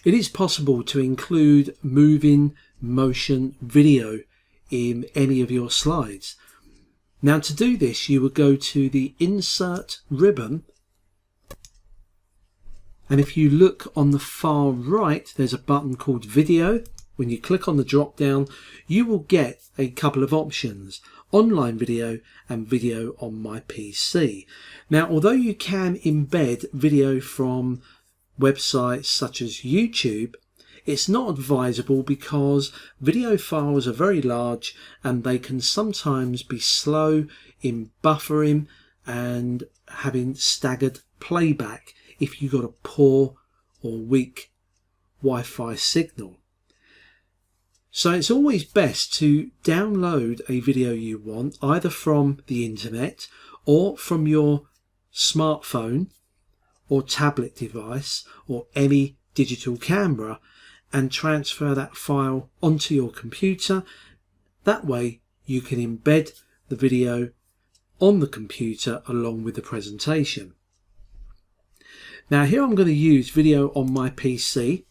It is possible to include moving motion video in any of your slides. Now, to do this, you would go to the Insert ribbon, and if you look on the far right, there's a button called Video. When you click on the drop down, you will get a couple of options: online video and video on my PC. Now, although you can embed video from websites such as YouTube, it's not advisable because video files are very large and they can sometimes be slow in buffering and having staggered playback if you've got a poor or weak Wi-Fi signal. So it's always best to download a video you want either from the internet or from your smartphone or tablet device or any digital camera and transfer that file onto your computer. That way you can embed the video on the computer along with the presentation. Now here I'm going to use video on my PC.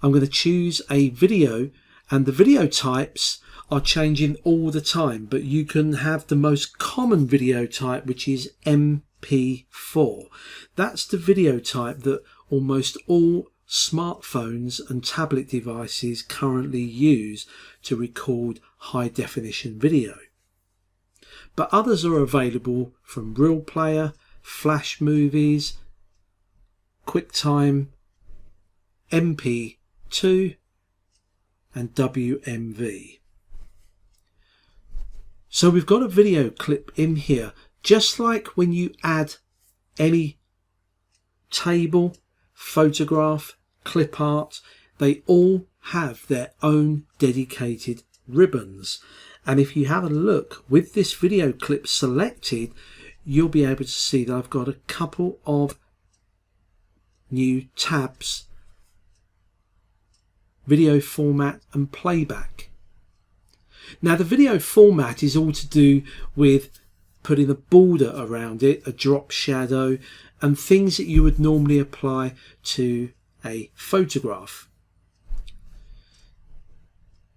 I'm going to choose a video, and the video types are changing all the time, but you can have the most common video type, which is MP4. That's the video type that almost all smartphones and tablet devices currently use to record high definition video. But others are available from Real Player, Flash Movies, QuickTime, MP2 and WMV. So we've got a video clip in here, just like when you add any table, photograph, clip art, they all have their own dedicated ribbons. And if you have a look with this video clip selected, you'll be able to see that I've got a couple of new tabs: video format and playback. Now the video format is all to do with putting a border around it, a drop shadow, and things that you would normally apply to a photograph.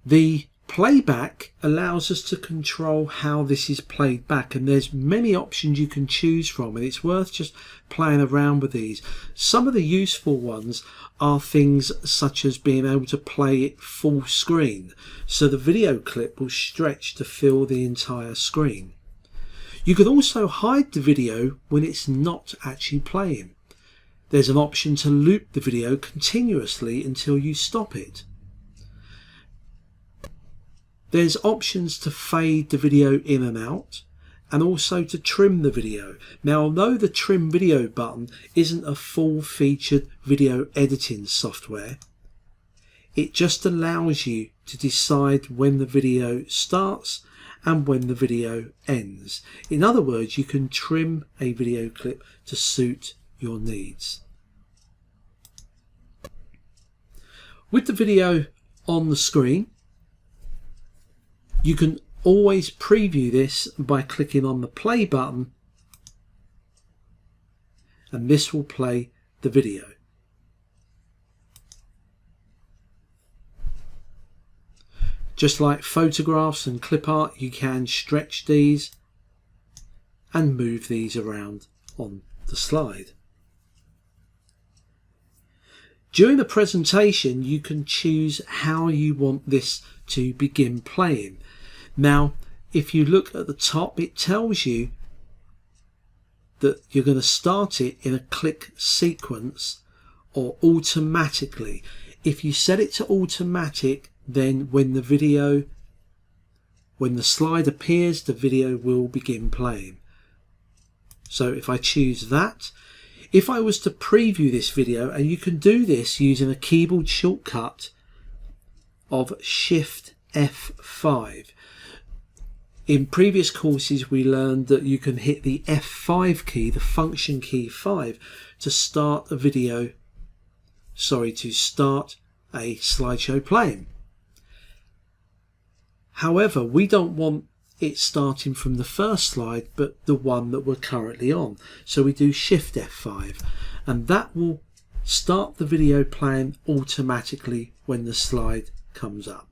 The playback allows us to control how this is played back, and there's many options you can choose from, and it's worth just playing around with these. Some of the useful ones are things such as being able to play it full screen, so the video clip will stretch to fill the entire screen. You can also hide the video when it's not actually playing. There's an option to loop the video continuously until you stop it. There's options to fade the video in and out, and also to trim the video. Now, although the trim video button isn't a full-featured video editing software, it just allows you to decide when the video starts and when the video ends. In other words, you can trim a video clip to suit your needs. With the video on the screen, you can always preview this by clicking on the play button, and this will play the video. Just like photographs and clip art, you can stretch these and move these around on the slide. During the presentation, you can choose how you want this to begin playing. Now, if you look at the top, it tells you that you're going to start it in a click sequence or automatically. If you set it to automatic, then when the slide appears, the video will begin playing. So if I choose that, if I was to preview this video, and you can do this using a keyboard shortcut of Shift F5. In previous courses we learned that you can hit the F5 key, the function key 5, to start a video, to start a slideshow playing. However, we don't want it starting from the first slide, but the one that we're currently on. So we do Shift F5, and that will start the video playing automatically when the slide comes up.